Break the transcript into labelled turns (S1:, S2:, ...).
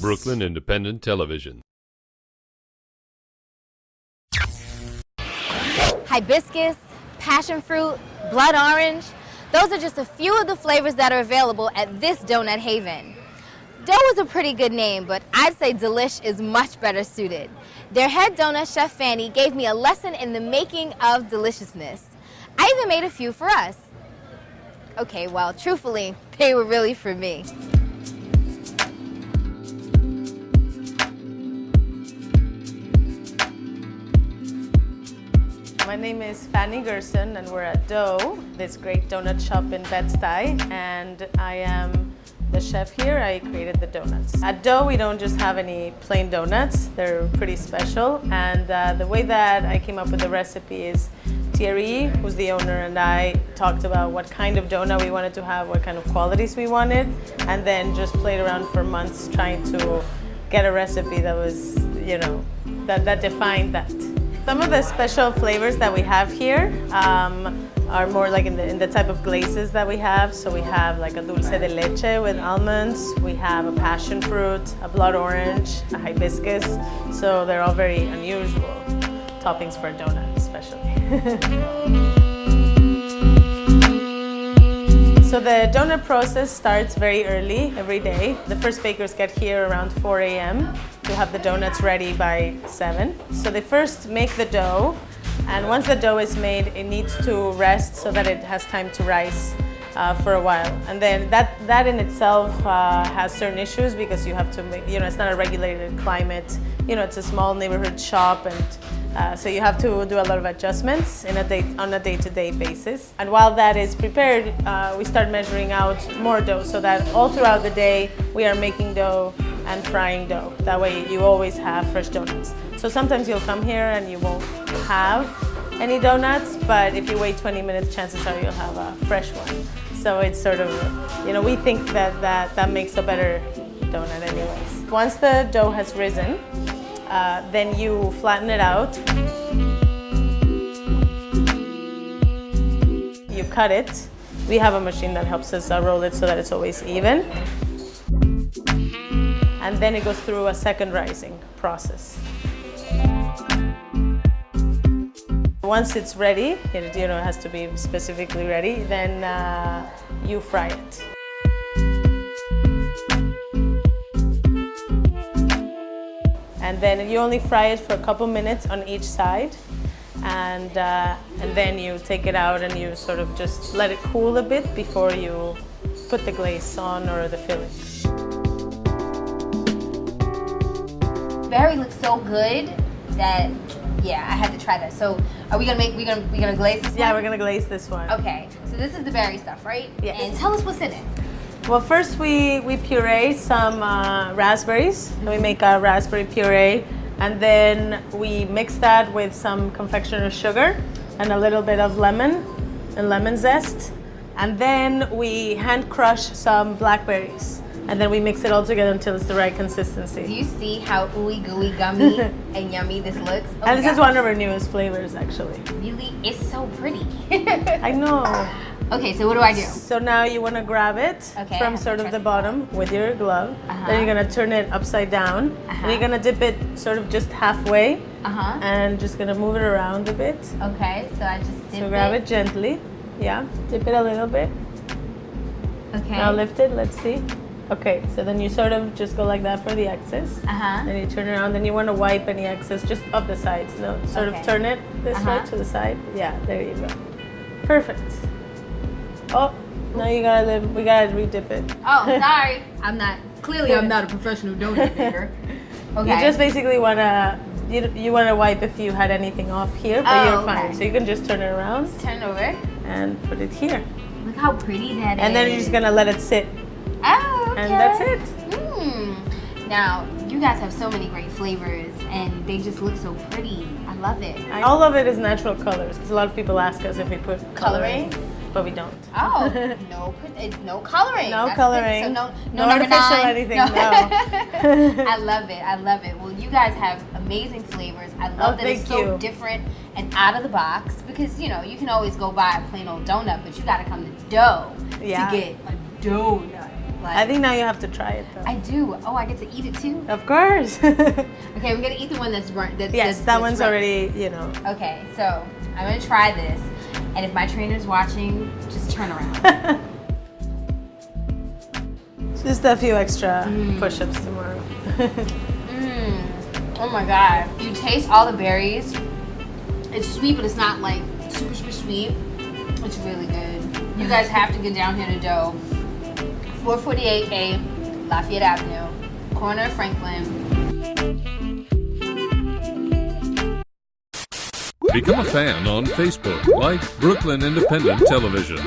S1: Brooklyn Independent Television.
S2: Hibiscus, passion fruit, blood orange. Those are just a few of the flavors that are available at this donut haven. Dough is a pretty good name, but I'd say DELISH is much better suited. Their head donut chef Fany gave me a lesson in the making of deliciousness. I even made a few for us. Okay, well, truthfully, they were really for me.
S3: My name is Fany and we're at Dough, this great donut shop in Bed-Stuy, and I am the chef here. I created the donuts. At Dough, we don't just have any plain donuts. They're pretty special, and the way that I came up with the recipe is Thierry, who's the owner, and I talked about what kind of donut we wanted to have, what kind of qualities we wanted, and then just played around for months trying to get a recipe that was, you know, that defined that. Some of the special flavors that we have here are more like in the type of glazes that we have. So we have like a Dulce De Leche with almonds, we have a passion fruit, a blood orange, a hibiscus. So they're all very unusual toppings for a donut, especially. So the donut process starts very early every day. The first bakers get here around 4 a.m. to have the donuts ready by 7. So they first make the dough, and once the dough is made, it needs to rest so that it has time to rise for a while. And then that in itself has certain issues because you have to make, you know, it's not a regulated climate. You know, it's a small neighborhood shop, and so you have to do a lot of adjustments on a day-to-day basis. And while that is prepared, we start measuring out more dough so that all throughout the day we are making dough and frying dough. That way you always have fresh donuts. So sometimes you'll come here and you won't have any donuts, but if you wait 20 minutes, chances are you'll have a fresh one. So it's sort of, you know, we think that makes a better donut anyways. Once the dough has risen, then you flatten it out. You cut it. We have a machine that helps us roll it so that it's always even. And then it goes through a second rising process. Once it's ready, it has to be specifically ready, then you fry it. And then you only fry it for a couple minutes on each side, and then you take it out and you sort of just let it cool a bit before you put the glaze on or the filling.
S2: Berry looks so good that, yeah, I had to try that. So are we gonna glaze this one?
S3: Yeah, we're gonna glaze this one.
S2: Okay, so this is the berry stuff, right?
S3: Yes.
S2: And tell us what's in it.
S3: Well, first we puree some raspberries. We make a raspberry puree, and then we mix that with some confectioner's sugar and a little bit of lemon and lemon zest. And then we hand crush some blackberries. And then we mix it all together until it's the right consistency.
S2: Do you see how ooey gooey gummy and yummy this looks? Oh,
S3: and this is one of our newest flavors, actually.
S2: Really? It's so pretty.
S3: I know.
S2: Okay, so what do I do?
S3: So now you want to grab it from sort of the bottom with your glove. Then you're going to turn it upside down. And you're going to dip it sort of just halfway. And just going to move it around a bit.
S2: Okay, so I just dip it.
S3: So grab it gently. Yeah, dip it a little bit.
S2: Okay.
S3: Now lift it, let's see. Okay, so then you sort of just go like that for the excess. Then you turn around, then you want to wipe any excess just up the sides. No, sort of turn it this way to the side. Yeah, there you go. Perfect. Oh, now we gotta re-dip it.
S2: Oh, sorry. I'm not a professional donut maker. Okay.
S3: You just basically wanna, you wanna wipe if you had anything off here, but you're fine. So you can just turn it around.
S2: Just turn it over.
S3: And put it here.
S2: Look how pretty that is.
S3: And then you're just gonna let it sit.
S2: Oh, okay.
S3: And that's it.
S2: Now, you guys have so many great flavors, and they just look so pretty. I love it.
S3: All of it is natural colors, because a lot of people ask us if we put coloring, but we don't.
S2: Oh, it's no coloring.
S3: No coloring.
S2: So no
S3: artificial anything, no.
S2: I love it. I love it. Well, you guys have amazing flavors. I love that it's so different and out of the box, because, you know, you can always go buy a plain old donut, but you got to come to Dough to get a donut. like.
S3: I think now you have to try it though.
S2: I do. Oh, I get to eat it too?
S3: Of course.
S2: Okay, we're gonna eat the one that's burnt.
S3: Yes, that one's
S2: red.
S3: already, you know.
S2: Okay, so I'm gonna try this, and if my trainer's watching, just turn around.
S3: Just a few extra push-ups tomorrow.
S2: Oh my God. You taste all the berries. It's sweet, but it's not like super, super sweet. It's really good. You guys have to get down here to dough. 448A Lafayette Avenue, corner of Franklin.
S1: Become a fan on Facebook, like Brooklyn Independent Television.